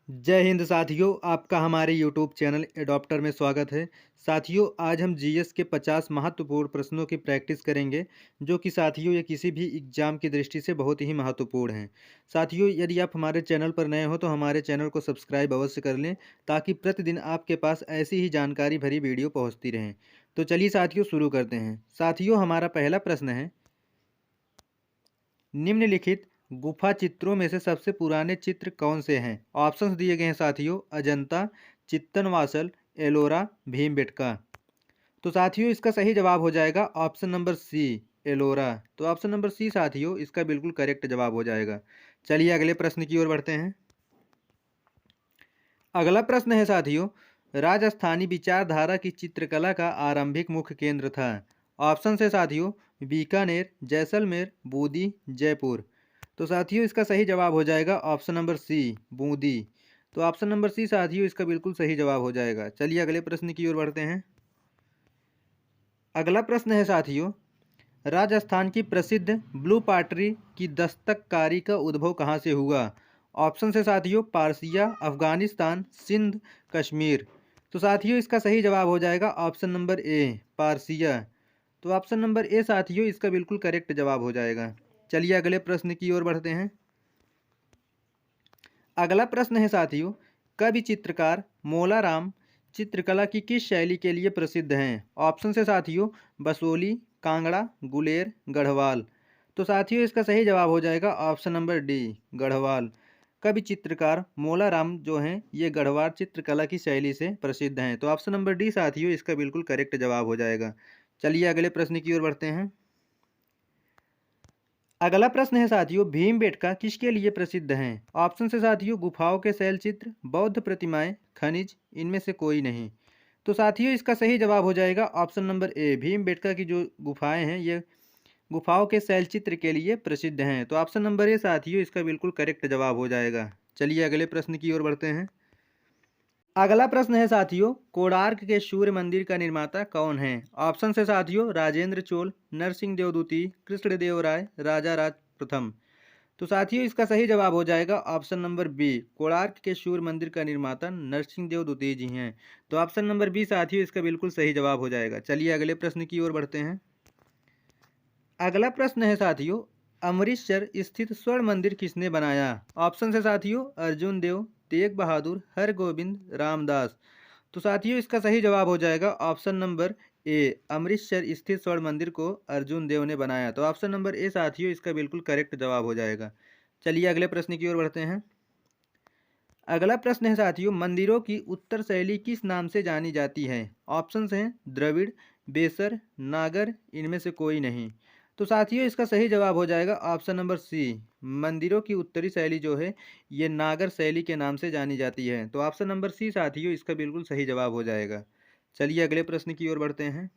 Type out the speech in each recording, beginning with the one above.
जय हिंद साथियों, आपका हमारे YouTube चैनल एडॉप्टर में स्वागत है। साथियों, आज हम जीएस के 50 महत्वपूर्ण प्रश्नों की प्रैक्टिस करेंगे, जो कि साथियों ये किसी भी एग्जाम की दृष्टि से बहुत ही महत्वपूर्ण हैं। साथियों, यदि आप हमारे चैनल पर नए हो तो हमारे चैनल को सब्सक्राइब अवश्य कर लें, ताकि प्रतिदिन आपके पास ऐसी ही जानकारी भरी वीडियो पहुँचती रहें। तो चलिए साथियों, शुरू करते हैं। साथियों, हमारा पहला प्रश्न है, निम्नलिखित गुफा चित्रों में से सबसे पुराने चित्र कौन से हैं? ऑप्शंस दिए गए हैं साथियों, अजंता, चित्तनवासल, एलोरा, भीमबेटका। तो साथियों इसका सही जवाब हो जाएगा ऑप्शन नंबर सी, एलोरा। तो ऑप्शन नंबर सी साथियों इसका बिल्कुल करेक्ट जवाब हो जाएगा। चलिए अगले प्रश्न की ओर बढ़ते हैं। अगला प्रश्न है साथियों, राजस्थानी विचारधारा की चित्रकला का आरंभिक मुख्य केंद्र था। ऑप्शन है साथियों, बीकानेर, जैसलमेर, बूंदी, जयपुर। तो साथियों इसका सही जवाब हो जाएगा ऑप्शन नंबर सी, बूंदी। तो ऑप्शन नंबर सी साथियों इसका बिल्कुल सही जवाब हो जाएगा। चलिए अगले प्रश्न की ओर बढ़ते हैं। अगला प्रश्न है साथियों, राजस्थान की प्रसिद्ध ब्लू पाटरी की दस्तककारी का उद्भव कहाँ से हुआ? ऑप्शन से साथियों, पारसिया, अफगानिस्तान, सिंध, कश्मीर। तो साथियों इसका सही जवाब हो जाएगा ऑप्शन नंबर ए, पारसिया। तो ऑप्शन नंबर ए साथियों इसका बिल्कुल करेक्ट जवाब हो जाएगा। चलिए अगले प्रश्न की ओर बढ़ते हैं। अगला प्रश्न है साथियों, कवि चित्रकार मोलाराम चित्रकला की किस शैली के लिए प्रसिद्ध हैं? ऑप्शन से साथियों, बसोली, कांगड़ा, गुलेर, गढ़वाल। तो साथियों इसका सही जवाब हो जाएगा ऑप्शन नंबर डी, गढ़वाल। कवि चित्रकार मोलाराम जो हैं ये गढ़वाल चित्रकला की शैली से प्रसिद्ध हैं। तो ऑप्शन नंबर डी साथियों इसका बिल्कुल करेक्ट जवाब हो जाएगा। चलिए अगले प्रश्न की ओर बढ़ते हैं। अगला प्रश्न है साथियों, भीमबेटका किसके लिए प्रसिद्ध हैं? ऑप्शन से साथियों, गुफाओं के शैल चित्र, बौद्ध प्रतिमाएं, खनिज, इनमें से कोई नहीं। तो साथियों इसका सही जवाब हो जाएगा ऑप्शन नंबर ए, भीमबेटका की जो गुफाएं हैं ये गुफाओं के शैल चित्र के लिए प्रसिद्ध हैं। तो ऑप्शन नंबर ए साथियों इसका बिल्कुल करेक्ट जवाब हो जाएगा। चलिए अगले प्रश्न की ओर बढ़ते हैं। अगला प्रश्न है साथियों, कोणार्क के सूर्य मंदिर का निर्माता कौन है? ऑप्शन से साथियों, राजेंद्र चोल, नरसिंह देव द्वितीय, कृष्णदेव राय, राजा राज प्रथम। तो साथियों इसका सही जवाब हो जाएगा ऑप्शन नंबर बी, कोणार्क के सूर्य मंदिर का निर्माता नरसिंह देव द्वितीय जी हैं। तो ऑप्शन नंबर बी साथियों इसका बिल्कुल सही जवाब हो जाएगा। चलिए अगले प्रश्न की ओर बढ़ते हैं। अगला प्रश्न है साथियों, अमृतसर स्थित स्वर्ण मंदिर किसने बनाया? ऑप्शन है साथियों, अर्जुन देव, तेग बहादुर, हरगोविंद, रामदास। तो साथियों इसका सही जवाब हो जाएगा ऑप्शन नंबर ए, अमृतसर स्थित स्वर्ण मंदिर को अर्जुन देव ने बनाया। तो ऑप्शन नंबर ए साथियों इसका बिल्कुल करेक्ट जवाब हो जाएगा। चलिए अगले प्रश्न की ओर बढ़ते हैं। अगला प्रश्न है साथियों, मंदिरों की उत्तर शैली किस नाम से जानी जाती है? ऑप्शंस हैं, द्रविड़, बेसर, नागर, इनमें से कोई नहीं। तो साथियों इसका सही जवाब हो जाएगा ऑप्शन नंबर सी, मंदिरों की उत्तरी शैली जो है ये नागर शैली के नाम से जानी जाती है। तो ऑप्शन नंबर सी साथियों इसका बिल्कुल सही जवाब हो जाएगा। चलिए अगले प्रश्न की ओर बढ़ते हैं।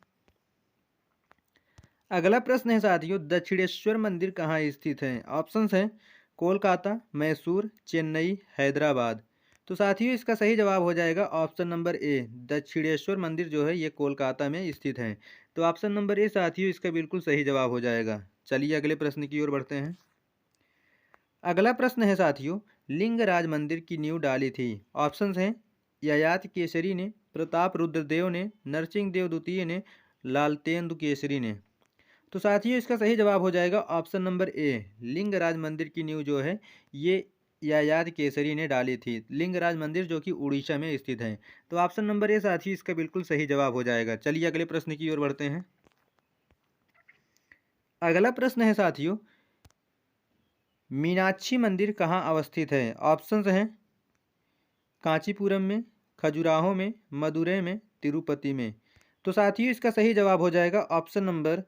अगला प्रश्न है साथियों, दक्षिणेश्वर मंदिर कहाँ स्थित है? ऑप्शंस हैं, कोलकाता, मैसूर, चेन्नई, हैदराबाद। तो साथियों इसका सही जवाब हो जाएगा ऑप्शन नंबर ए, दक्षिणेश्वर मंदिर जो है ये कोलकाता में स्थित है। तो ऑप्शन नंबर ए साथियों इसका बिल्कुल सही जवाब हो जाएगा। चलिए अगले प्रश्न की ओर बढ़ते हैं। अगला प्रश्न है साथियों, लिंगराज मंदिर की नींव डाली थी। ऑप्शंस हैं, ययाति केसरी ने, प्रताप रुद्रदेव ने, नरसिंह देव द्वितीय ने, लालतेंदु केसरी ने। तो साथियों इसका सही जवाब हो जाएगा ऑप्शन नंबर ए, लिंगराज मंदिर की नींव जो है ये ययाति केसरी ने डाली थी। लिंगराज मंदिर जो कि उड़ीसा में स्थित है। तो ऑप्शन नंबर ए साथियों इसका बिल्कुल सही जवाब हो जाएगा। चलिए अगले प्रश्न की ओर बढ़ते हैं। अगला प्रश्न है साथियों, मीनाक्षी मंदिर कहाँ अवस्थित है? ऑप्शंस हैं, कांचीपुरम में, खजुराहो में, मदुरै में, तिरुपति में। तो साथियों इसका सही जवाब हो जाएगा ऑप्शन नंबर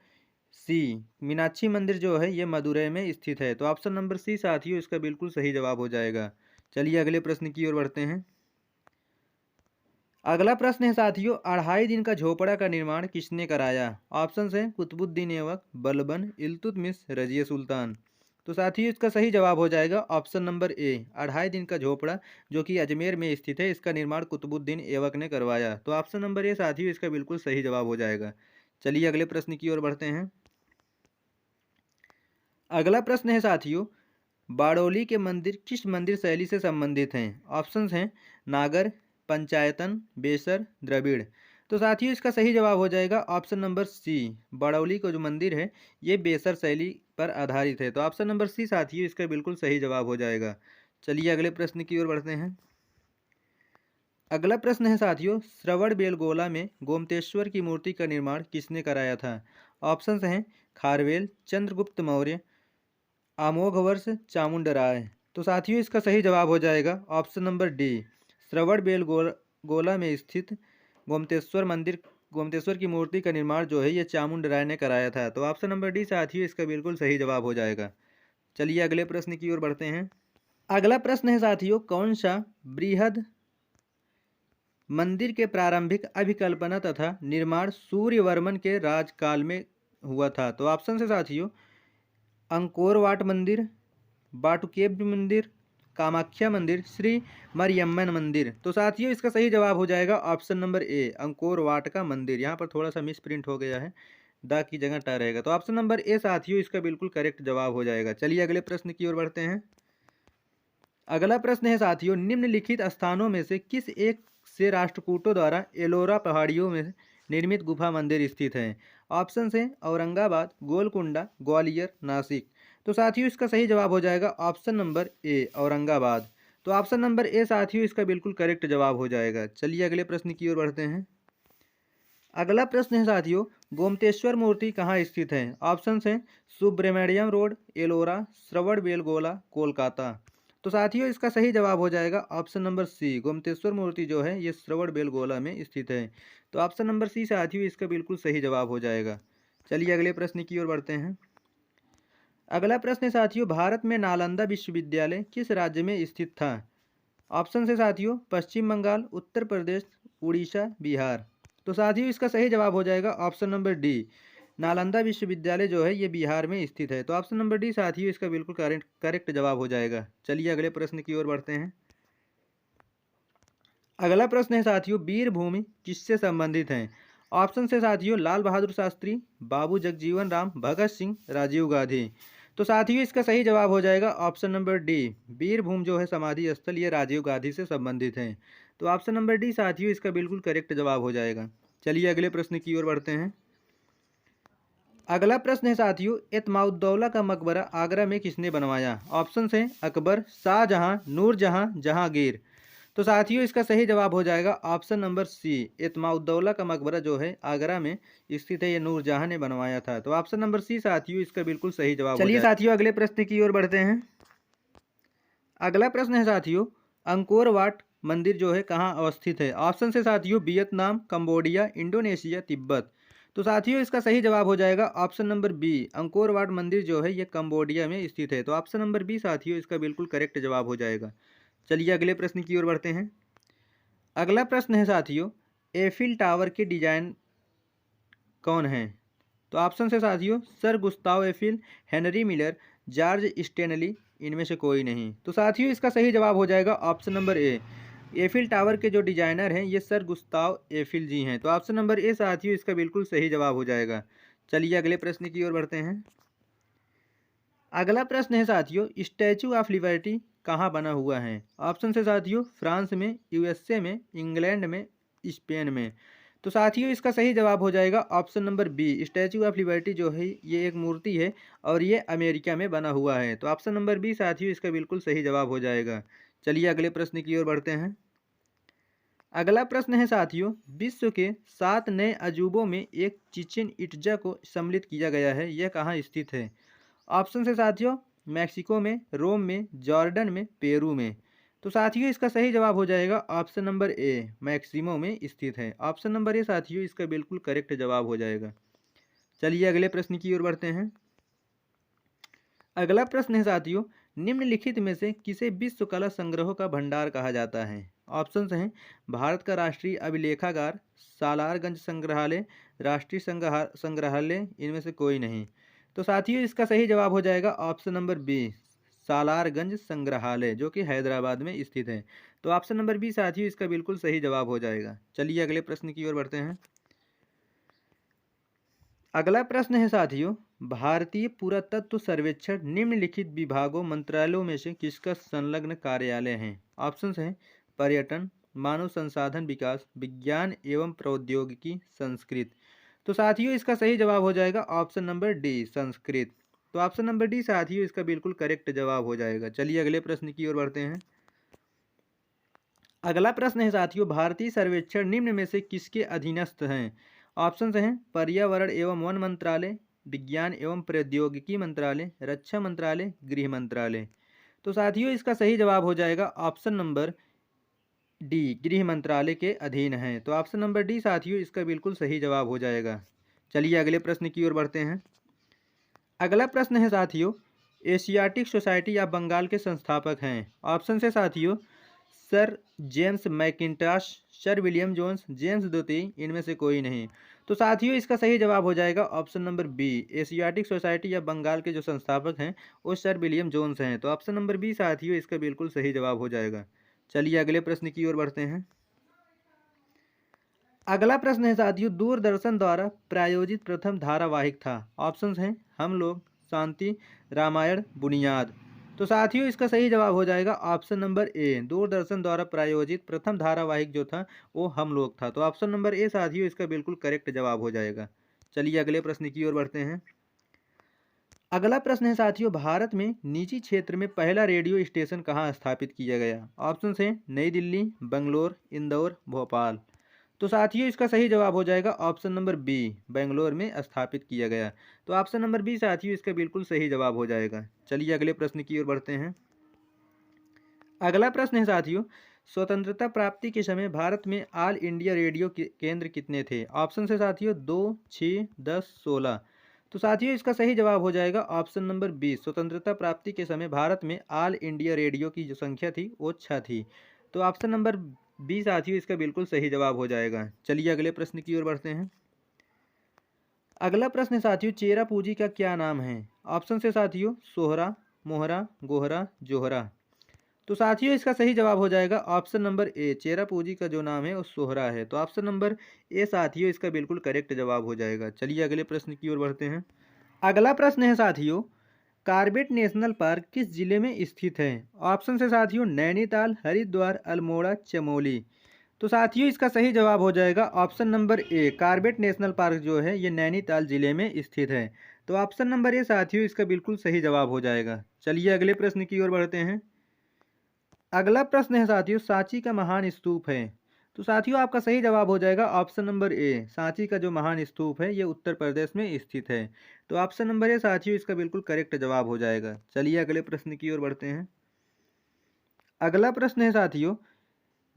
सी, मीनाक्षी मंदिर जो है ये मदुरै में स्थित है। तो ऑप्शन नंबर सी साथियों इसका बिल्कुल सही जवाब हो जाएगा। चलिए अगले प्रश्न की ओर बढ़ते हैं। अगला प्रश्न है साथियों, 2.5 दिन का झोपड़ा का निर्माण किसने कराया? ऑप्शंस हैं, कुतुबुद्दीन ऐबक, बलबन, इल्तुतमिश, रजिया सुल्तान। तो साथियों इसका सही जवाब हो जाएगा ऑप्शन नंबर ए, 2.5 दिन का झोपड़ा जो कि अजमेर में स्थित है इसका निर्माण कुतुबुद्दीन ऐबक ने करवाया। तो ऑप्शन नंबर ए साथियों इसका बिल्कुल सही जवाब हो जाएगा। चलिए अगले प्रश्न की ओर बढ़ते हैं। अगला प्रश्न है साथियों, बारडोली के मंदिर किस मंदिर शैली से संबंधित हैं? ऑप्शंस हैं नागर, पंचायतन, बेसर, द्रविड़। तो साथियों इसका सही जवाब हो जाएगा ऑप्शन नंबर सी। बारडोली का जो मंदिर है ये बेसर शैली पर आधारित है। तो ऑप्शन नंबर सी साथियों इसका बिल्कुल सही जवाब हो जाएगा। चलिए अगले प्रश्न की ओर बढ़ते हैं। अगला प्रश्न है साथियों, श्रवणबेलगोला में गोमतेश्वर की मूर्ति का निर्माण किसने कराया था? ऑप्शंस हैं खारवेल, चंद्रगुप्त मौर्य, अमोघवर्ष, चामुंडराय। तो साथियों इसका सही जवाब हो जाएगा ऑप्शन नंबर डी। श्रवणबेलगोला में स्थित गोमतेश्वर की मूर्ति का निर्माण जो है ये चामुंडराय ने कराया था। तो ऑप्शन नंबर डी साथियों इसका बिल्कुल सही जवाब हो जाएगा। चलिए अगले प्रश्न की ओर बढ़ते हैं। अगला प्रश्न है साथियों, कौन सा बृहद मंदिर के प्रारंभिक अभिकल्पना तथा निर्माण सूर्यवर्मन के राजकाल में हुआ था? तो ऑप्शन है साथियों अंकोर वाट मंदिर, बाटुकेब मंदिर, कामाख्या मंदिर, श्री मरियम्मन मंदिर। तो साथियों इसका सही जवाब हो जाएगा ऑप्शन नंबर ए अंकोर वाट का मंदिर। यहाँ पर थोड़ा सा मिस प्रिंट हो गया है, द की जगह ट रहेगा। तो ऑप्शन नंबर ए साथियों इसका बिल्कुल करेक्ट जवाब हो जाएगा। चलिए अगले प्रश्न की ओर बढ़ते हैं। अगला प्रश्न है साथियों, निम्नलिखित स्थानों में से किस एक से राष्ट्रकूटों द्वारा एलोरा पहाड़ियों में निर्मित गुफा मंदिर स्थित है? ऑप्शन है औरंगाबाद, गोलकुंडा, ग्वालियर, नासिक। तो साथियों इसका सही जवाब हो जाएगा ऑप्शन नंबर ए औरंगाबाद। तो ऑप्शन नंबर ए साथियों इसका बिल्कुल करेक्ट जवाब हो जाएगा। चलिए अगले प्रश्न की ओर बढ़ते हैं। अगला प्रश्न है साथियों, गोमतेश्वर मूर्ति कहाँ स्थित है? ऑप्शन हैं सुब्रमण्यम रोड, एलोरा, श्रवणबेलगोला, कोलकाता। तो साथियों इसका सही जवाब हो जाएगा ऑप्शन नंबर सी। गोमतेश्वर मूर्ति जो है ये श्रवणबेलगोला में स्थित है। तो ऑप्शन नंबर सी साथियों इसका बिल्कुल सही जवाब हो जाएगा। चलिए अगले प्रश्न की ओर बढ़ते हैं। अगला प्रश्न है साथियों, भारत में नालंदा विश्वविद्यालय किस राज्य में स्थित था? ऑप्शन है साथियों पश्चिम बंगाल, उत्तर प्रदेश, उड़ीसा, बिहार। तो साथियों इसका सही जवाब हो जाएगा ऑप्शन नंबर डी। नालंदा विश्वविद्यालय जो है ये बिहार में स्थित है। तो ऑप्शन नंबर डी साथियों इसका बिल्कुल करेक्ट जवाब हो जाएगा। चलिए अगले प्रश्न की ओर बढ़ते हैं। अगला प्रश्न है साथियों, वीरभूमि किससे संबंधित है? ऑप्शन से साथियों लाल बहादुर शास्त्री, बाबू जगजीवन राम, भगत सिंह, राजीव गांधी। तो साथियों इसका सही जवाब हो जाएगा ऑप्शन नंबर डी। वीरभूमि जो है समाधि स्थल ये राजीव गांधी से संबंधित है। तो ऑप्शन नंबर डी साथियों इसका बिल्कुल करेक्ट जवाब हो जाएगा। चलिए अगले प्रश्न की ओर बढ़ते हैं। अगला प्रश्न है साथियों, एतमाउद्दौला का मकबरा आगरा में किसने बनवाया? ऑप्शन हैं अकबर, शाहजहां, नूरजहां, जहांगीर। तो साथियों इसका सही जवाब हो जाएगा ऑप्शन नंबर सी। एतमाउद्दौला का मकबरा जो है आगरा में स्थित है, ये नूरजहां ने बनवाया था। तो ऑप्शन नंबर सी साथियों इसका बिल्कुल सही जवाब। चलिए साथियों अगले प्रश्न की ओर बढ़ते हैं। अगला प्रश्न है साथियों, अंकोर वाट मंदिर जो है कहाँ अवस्थित है? ऑप्शन से साथियों वियतनाम, कंबोडिया, इंडोनेशिया, तिब्बत। तो साथियों इसका सही जवाब हो जाएगा option number B. Angkor Wat मंदिर जो है ये कंबोडिया में स्थित है। तो ऑप्शन नंबर बी साथियों इसका बिल्कुल करेक्ट जवाब हो जाएगा। चलिए अगले प्रश्न की ओर बढ़ते हैं। अगला प्रश्न है साथियों, एफिल टावर के डिजाइन कौन है? तो ऑप्शन है साथियों sir Gustav Eiffel, Henry Miller, George Stanley, इनमें से कोई नहीं। तो साथियों इसका सही जवाब हो जाएगा ऑप्शन नंबर ए। एफिल टावर के जो डिजाइनर हैं ये सर गुस्ताव एफिल जी हैं। तो ऑप्शन नंबर ए साथियों इसका बिल्कुल सही जवाब हो जाएगा। चलिए अगले प्रश्न की ओर बढ़ते हैं। अगला प्रश्न है साथियों, स्टैचू ऑफ लिबर्टी कहाँ बना हुआ है? ऑप्शन से साथियों फ्रांस में, यूएसए में, इंग्लैंड में, स्पेन में। तो साथियों इसका सही जवाब हो जाएगा option number B. Statue of Liberty जो है ये एक मूर्ति है और ये अमेरिका में बना हुआ है। तो ऑप्शन नंबर बी साथियों इसका बिल्कुल सही जवाब हो जाएगा। चलिए अगले प्रश्न की ओर बढ़ते हैं। अगला प्रश्न है साथियों, विश्व के 7 नए अजूबों में एक चिचिन इट्जा को सम्मिलित किया गया है, यह कहाँ स्थित है? ऑप्शन से साथियों मैक्सिको में, रोम में, जॉर्डन में, पेरू में। तो साथियों इसका सही जवाब हो जाएगा ऑप्शन नंबर ए, मैक्सिमो में स्थित है। ऑप्शन नंबर ए साथियों इसका बिल्कुल करेक्ट जवाब हो जाएगा। चलिए अगले प्रश्न की ओर बढ़ते हैं। अगला प्रश्न है साथियों, निम्नलिखित में से किसे विश्व कला संग्रहों का भंडार कहा जाता है? ऑप्शंस हैं भारत का राष्ट्रीय अभिलेखागार, सालारगंज संग्रहालय, राष्ट्रीय संग्रहालय, इनमें से कोई नहीं। तो साथियों इसका सही जवाब हो जाएगा ऑप्शन नंबर बी, सालारगंज संग्रहालय जो कि हैदराबाद में स्थित है। तो ऑप्शन नंबर बी साथियों इसका बिल्कुल सही जवाब हो जाएगा। चलिए अगले प्रश्न की ओर बढ़ते हैं। अगला प्रश्न है साथियों, भारतीय पुरातत्व सर्वेक्षण निम्नलिखित विभागों मंत्रालयों में से किसका संलग्न कार्यालय है? ऑप्शंस हैं पर्यटन, मानव संसाधन विकास, विज्ञान एवं प्रौद्योगिकी, संस्कृत। तो साथियों इसका सही जवाब हो जाएगा ऑप्शन नंबर डी, संस्कृत। तो ऑप्शन नंबर डी साथियों इसका बिल्कुल करेक्ट जवाब हो जाएगा। चलिए अगले प्रश्न की ओर बढ़ते हैं। अगला प्रश्न है साथियों, भारतीय सर्वेक्षण निम्न में से किसके अधीनस्थ हैं? ऑप्शंस हैं पर्यावरण एवं वन मंत्रालय, विज्ञान एवं प्रौद्योगिकी मंत्रालय, रक्षा मंत्रालय, गृह मंत्रालय। तो साथियों इसका सही जवाब हो जाएगा ऑप्शन नंबर डी, गृह मंत्रालय के अधीन है। तो ऑप्शन नंबर डी साथियों इसका बिल्कुल सही जवाब हो जाएगा। चलिए अगले प्रश्न की ओर बढ़ते हैं। अगला प्रश्न है साथियों, एशियाटिक सोसाइटी ऑफ बंगाल के संस्थापक हैं? ऑप्शन से साथियों sir James Mackintosh, sir William Jones, James द्वितीय, इनमें से कोई नहीं। तो साथियों इसका सही जवाब हो जाएगा option number B, Asiatic Society of Bengal के जो संस्थापक हैं वो सर विलियम जोन्स हैं। तो ऑप्शन नंबर बी साथियों इसका बिल्कुल सही जवाब हो जाएगा। चलिए अगले प्रश्न की ओर बढ़ते हैं। अगला प्रश्न है साथियों, दूरदर्शन द्वारा प्रायोजित प्रथम धारावाहिक था? ऑप्शंस हैं हम लोग, शांति, रामायण, बुनियाद। तो साथियों इसका सही जवाब हो जाएगा ऑप्शन नंबर ए, दूरदर्शन द्वारा प्रायोजित प्रथम धारावाहिक जो था वो हम लोग था। तो ऑप्शन नंबर ए साथियों इसका बिल्कुल करेक्ट जवाब हो जाएगा। चलिए अगले प्रश्न की ओर बढ़ते हैं। अगला प्रश्न है साथियों, भारत में निजी क्षेत्र में पहला रेडियो स्टेशन कहाँ स्थापित किया गया? ऑप्शंस हैं नई दिल्ली, बंगलोर, इंदौर, भोपाल। तो साथियों इसका सही जवाब हो जाएगा ऑप्शन नंबर बी, बेंगलोर में स्थापित किया गया। तो ऑप्शन नंबर बी साथियों इसका बिल्कुल सही जवाब हो जाएगा। चलिए अगले प्रश्न की ओर बढ़ते हैं। अगला प्रश्न है साथियों, स्वतंत्रता प्राप्ति के समय भारत में ऑल इंडिया रेडियो केंद्र कितने थे? ऑप्शन से साथियों 2, 6, 10, 16। तो साथियों इसका सही जवाब हो जाएगा ऑप्शन नंबर बी, स्वतंत्रता प्राप्ति के समय भारत में ऑल इंडिया रेडियो की जो संख्या थी वो 6 थी। तो ऑप्शन नंबर बी साथियों इसका बिल्कुल सही जवाब हो जाएगा। चलिए अगले प्रश्न की ओर बढ़ते हैं। अगला प्रश्न साथियों, चेरा पूंजी का क्या नाम है? ऑप्शन से साथियों सोहरा, मोहरा, गोहरा, जोहरा। तो साथियों इसका सही जवाब हो जाएगा ऑप्शन नंबर ए, चेरा पूंजी का जो नाम है वो सोहरा है। तो ऑप्शन नंबर ए साथियों इसका बिल्कुल करेक्ट जवाब हो जाएगा। चलिए अगले प्रश्न की ओर बढ़ते हैं। अगला प्रश्न है साथियों, कार्बेट नेशनल पार्क किस जिले में स्थित है? ऑप्शन से साथियों नैनीताल, हरिद्वार, अल्मोड़ा, चमोली। तो साथियों इसका सही जवाब हो जाएगा option number A, Corbett National Park जो है ये नैनीताल जिले में स्थित है। तो ऑप्शन नंबर ए साथियों इसका बिल्कुल सही जवाब हो जाएगा। चलिए अगले प्रश्न की ओर बढ़ते हैं। अगला प्रश्न है साथियों, सांची का महान स्तूप है? तो साथियों आपका सही जवाब हो जाएगा ऑप्शन नंबर ए, सांची का जो महान स्तूप है ये उत्तर प्रदेश में स्थित है। तो ऑप्शन नंबर ए साथियों इसका बिल्कुल करेक्ट जवाब हो जाएगा। चलिए अगले प्रश्न की ओर बढ़ते हैं। अगला प्रश्न है साथियों,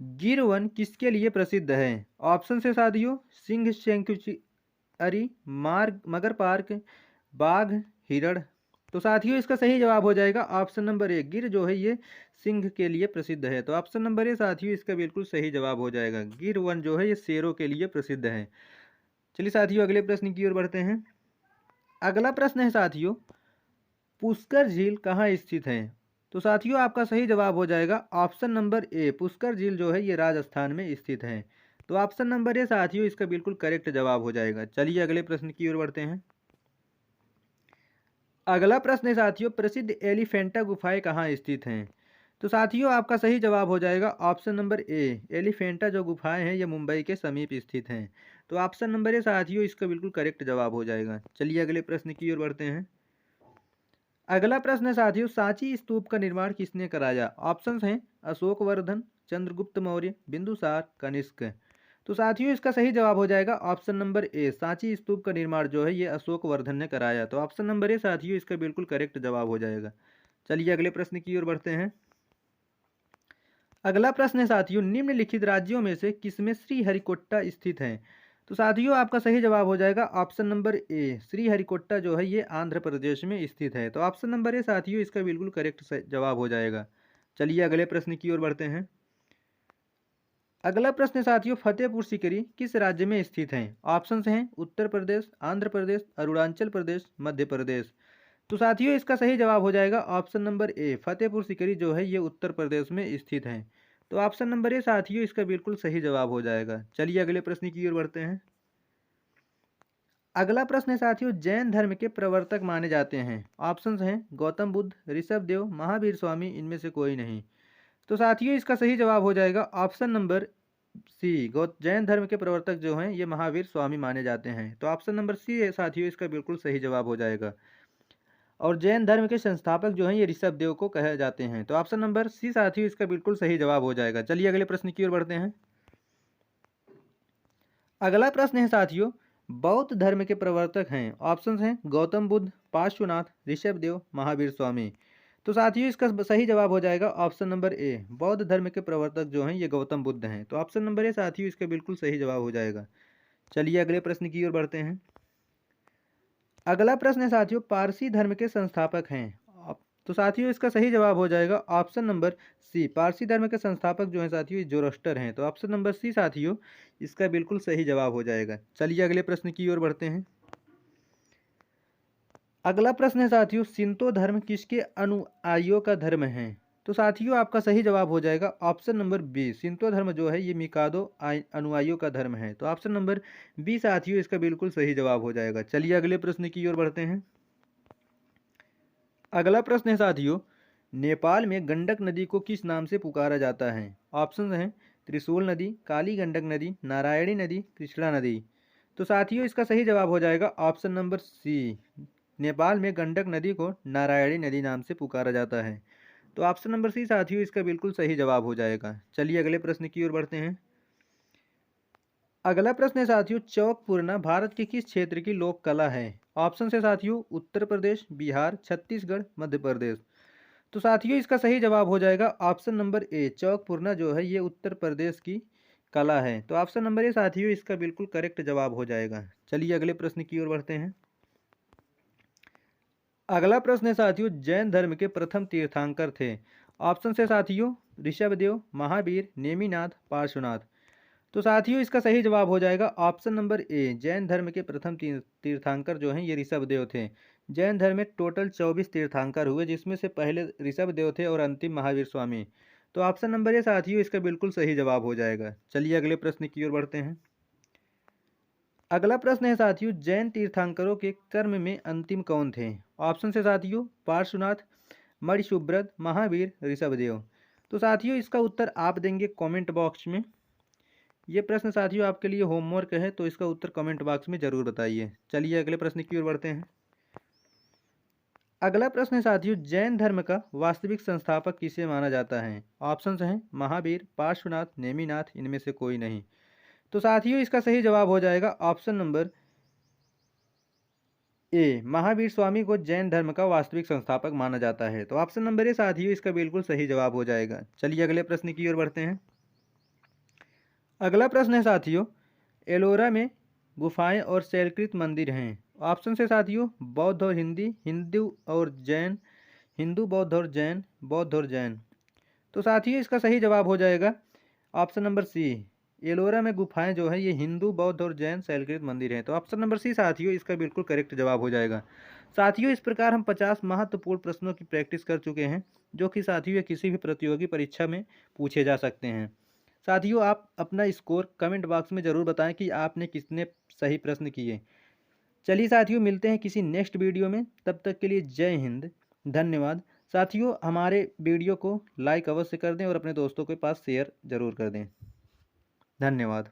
गिर वन किसके लिए प्रसिद्ध है? ऑप्शन से साथियों सिंह सेंचुरी, मार्ग, मगर पार्क, बाघ, हिरण। तो साथियों इसका सही जवाब हो जाएगा ऑप्शन नंबर ए, गिर जो है ये सिंह के लिए प्रसिद्ध है। तो ऑप्शन नंबर ए साथियों इसका बिल्कुल सही जवाब हो जाएगा। गिर वन जो है ये शेरों के लिए प्रसिद्ध है। चलिए साथियों अगले प्रश्न की ओर बढ़ते हैं। अगला प्रश्न है साथियों, पुष्कर झील कहाँ स्थित है? तो साथियों आपका सही जवाब हो जाएगा ऑप्शन नंबर ए, पुष्कर झील जो है ये राजस्थान में स्थित है। तो ऑप्शन नंबर ए साथियों इसका बिल्कुल करेक्ट जवाब हो जाएगा। चलिए अगले प्रश्न की ओर बढ़ते हैं। अगला प्रश्न है साथियों, प्रसिद्ध एलिफेंटा गुफाएं कहाँ स्थित हैं? तो साथियों आपका सही जवाब हो जाएगा ऑप्शन नंबर ए, एलिफेंटा जो गुफाएं हैं ये मुंबई के समीप स्थित हैं। तो ऑप्शन नंबर ए साथियों इसका बिल्कुल करेक्ट जवाब हो जाएगा। चलिए अगले प्रश्न की ओर बढ़ते हैं। अगला प्रश्न है साथियों, सांची स्तूप का निर्माण किसने कराया? ऑप्शंस हैं अशोकवर्धन, चंद्रगुप्त मौर्य, बिंदुसार, कनिष्क। तो साथियों इसका सही जवाब हो जाएगा ऑप्शन नंबर ए, सांची स्तूप का निर्माण जो है ये अशोकवर्धन ने कराया। तो ऑप्शन नंबर ए साथियों इसका बिल्कुल करेक्ट जवाब हो जाएगा। चलिए अगले प्रश्न की ओर बढ़ते हैं। अगला प्रश्न है साथियों, निम्नलिखित राज्यों में से किसमें श्रीहरिकोटा स्थित है? तो साथियों आपका सही जवाब हो जाएगा ऑप्शन नंबर ए, श्रीहरिकोटा जो है ये आंध्र प्रदेश में स्थित है। तो ऑप्शन नंबर ए साथियों इसका बिल्कुल करेक्ट जवाब हो जाएगा। चलिए अगले प्रश्न की ओर बढ़ते हैं। अगला प्रश्न साथियों, फतेहपुर सीकरी किस राज्य में स्थित है? ऑप्शंस हैं उत्तर प्रदेश, आंध्र प्रदेश, अरुणाचल प्रदेश, मध्य प्रदेश। तो साथियों इसका सही जवाब हो जाएगा ऑप्शन नंबर ए, फतेहपुर सीकरी जो है ये उत्तर प्रदेश में स्थित है। तो ऑप्शन नंबर ए साथियों इसका बिल्कुल सही जवाब हो जाएगा। चलिए अगले प्रश्न की ओर बढ़ते हैं। अगला प्रश्न है साथियों, जैन धर्म के प्रवर्तक माने जाते हैं। ऑप्शंस हैं गौतम बुद्ध, ऋषभ देव, महावीर स्वामी, इनमें से कोई नहीं। तो साथियों इसका सही जवाब हो जाएगा ऑप्शन नंबर सी। गौ जैन धर्म के प्रवर्तक जो हैं ये महावीर स्वामी माने जाते हैं। तो ऑप्शन नंबर सी है साथियों इसका बिल्कुल सही जवाब हो जाएगा। और जैन धर्म के संस्थापक जो हैं ये ऋषभ देव को कहे जाते हैं। तो ऑप्शन नंबर सी साथियों इसका बिल्कुल सही जवाब हो जाएगा। चलिए अगले प्रश्न की ओर बढ़ते हैं। अगला प्रश्न है साथियों, बौद्ध धर्म के प्रवर्तक हैं। ऑप्शंस हैं गौतम बुद्ध, पार्श्वनाथ, ऋषभ देव, महावीर स्वामी। तो साथियों इसका सही जवाब हो जाएगा ऑप्शन नंबर ए। बौद्ध धर्म के प्रवर्तक जो हैं ये गौतम बुद्ध हैं। तो ऑप्शन नंबर ए साथियों इसका बिल्कुल सही जवाब हो जाएगा। चलिए अगले प्रश्न की ओर बढ़ते हैं। अगला प्रश्न है साथियों, पारसी धर्म के संस्थापक हैं। तो साथियों इसका सही जवाब हो जाएगा ऑप्शन नंबर सी। पारसी धर्म के संस्थापक जो हैं साथियों जोरोस्टर हैं। तो ऑप्शन नंबर सी साथियों इसका बिल्कुल सही जवाब हो जाएगा। चलिए अगले प्रश्न की ओर बढ़ते हैं। अगला प्रश्न है साथियों, शिंतो धर्म किसके अनुयायियों का धर्म है। तो साथियों आपका सही जवाब हो जाएगा ऑप्शन नंबर बी। शिंतो धर्म जो है ये मिकादो अनुयायियों का धर्म है। तो ऑप्शन नंबर बी साथियों इसका बिल्कुल सही जवाब हो जाएगा। चलिए अगले प्रश्न की ओर बढ़ते हैं। अगला प्रश्न है साथियों, नेपाल में गंडक नदी को किस नाम से पुकारा जाता है। ऑप्शन हैं त्रिशूल नदी, काली गंडक नदी, नारायणी नदी, कृष्णा नदी। तो साथियों इसका सही जवाब हो जाएगा ऑप्शन नंबर सी। नेपाल में गंडक नदी को नारायणी नदी नाम से पुकारा जाता है। तो ऑप्शन नंबर सी साथियों इसका बिल्कुल सही जवाब हो जाएगा। चलिए अगले प्रश्न की ओर बढ़ते हैं। अगला प्रश्न है साथियों, चौक पूर्णा भारत के किस क्षेत्र की लोक कला है। ऑप्शन है साथियों उत्तर प्रदेश, बिहार, छत्तीसगढ़, मध्य प्रदेश। तो साथियों इसका सही जवाब हो जाएगा ऑप्शन नंबर ए। चौक पूर्णा जो है ये उत्तर प्रदेश की कला है। तो ऑप्शन नंबर ए साथियों इसका बिल्कुल करेक्ट जवाब हो जाएगा। चलिए अगले प्रश्न की ओर बढ़ते हैं। अगला प्रश्न है साथियों, जैन धर्म के प्रथम तीर्थंकर थे। ऑप्शन से साथियों ऋषभदेव, महावीर, नेमिनाथ, पार्श्वनाथ। तो साथियों इसका सही जवाब हो जाएगा ऑप्शन नंबर ए। जैन धर्म के प्रथम तीर्थंकर जो हैं ये ऋषभदेव थे। जैन धर्म में टोटल 24 तीर्थंकर हुए, जिसमें से पहले ऋषभदेव थे और अंतिम महावीर स्वामी। तो ऑप्शन नंबर ए साथियों इसका बिल्कुल सही जवाब हो जाएगा। चलिए अगले प्रश्न की ओर बढ़ते हैं। अगला प्रश्न है साथियों, जैन तीर्थंकरों के कर्म में अंतिम कौन थे। ऑप्शन से साथियों पार्श्वनाथ, मणिशुभ्रत, महावीर, ऋषभदेव। तो साथियों इसका उत्तर आप देंगे कमेंट बॉक्स में। ये प्रश्न साथियों आपके लिए होमवर्क है, तो इसका उत्तर कमेंट बॉक्स में जरूर बताइए। चलिए अगले प्रश्न की ओर बढ़ते हैं। अगला प्रश्न है साथियों, जैन धर्म का वास्तविक संस्थापक किसे माना जाता है। ऑप्शंस हैं महावीर, पार्श्वनाथ, नेमिनाथ, इनमें से कोई नहीं। तो साथियों इसका सही जवाब हो जाएगा ऑप्शन नंबर ए। महावीर स्वामी को जैन धर्म का वास्तविक संस्थापक माना जाता है। तो ऑप्शन नंबर ए साथियों इसका बिल्कुल सही जवाब हो जाएगा। चलिए अगले प्रश्न की ओर बढ़ते हैं। अगला प्रश्न है साथियों, एलोरा में गुफाएं और शैलकृत मंदिर हैं। ऑप्शन से साथियों बौद्ध और हिंदू और जैन, हिंदू बौद्ध और जैन, बौद्ध और जैन। तो साथियों इसका सही जवाब हो जाएगा ऑप्शन नंबर सी। एलोरा में गुफाएं जो है ये हिंदू, बौद्ध और जैन शैलकृत मंदिर हैं। तो ऑप्शन नंबर सी साथियों इसका बिल्कुल करेक्ट जवाब हो जाएगा। साथियों इस प्रकार हम 50 महत्वपूर्ण प्रश्नों की प्रैक्टिस कर चुके हैं, जो कि साथियों किसी भी प्रतियोगी परीक्षा में पूछे जा सकते हैं। साथियों आप अपना स्कोर कमेंट बॉक्स में ज़रूर बताएं कि आपने कितने सही प्रश्न किए। चलिए साथियों मिलते हैं किसी नेक्स्ट वीडियो में, तब तक के लिए जय हिंद, धन्यवाद। साथियों हमारे वीडियो को लाइक अवश्य कर दें और अपने दोस्तों के पास शेयर ज़रूर कर दें। धन्यवाद।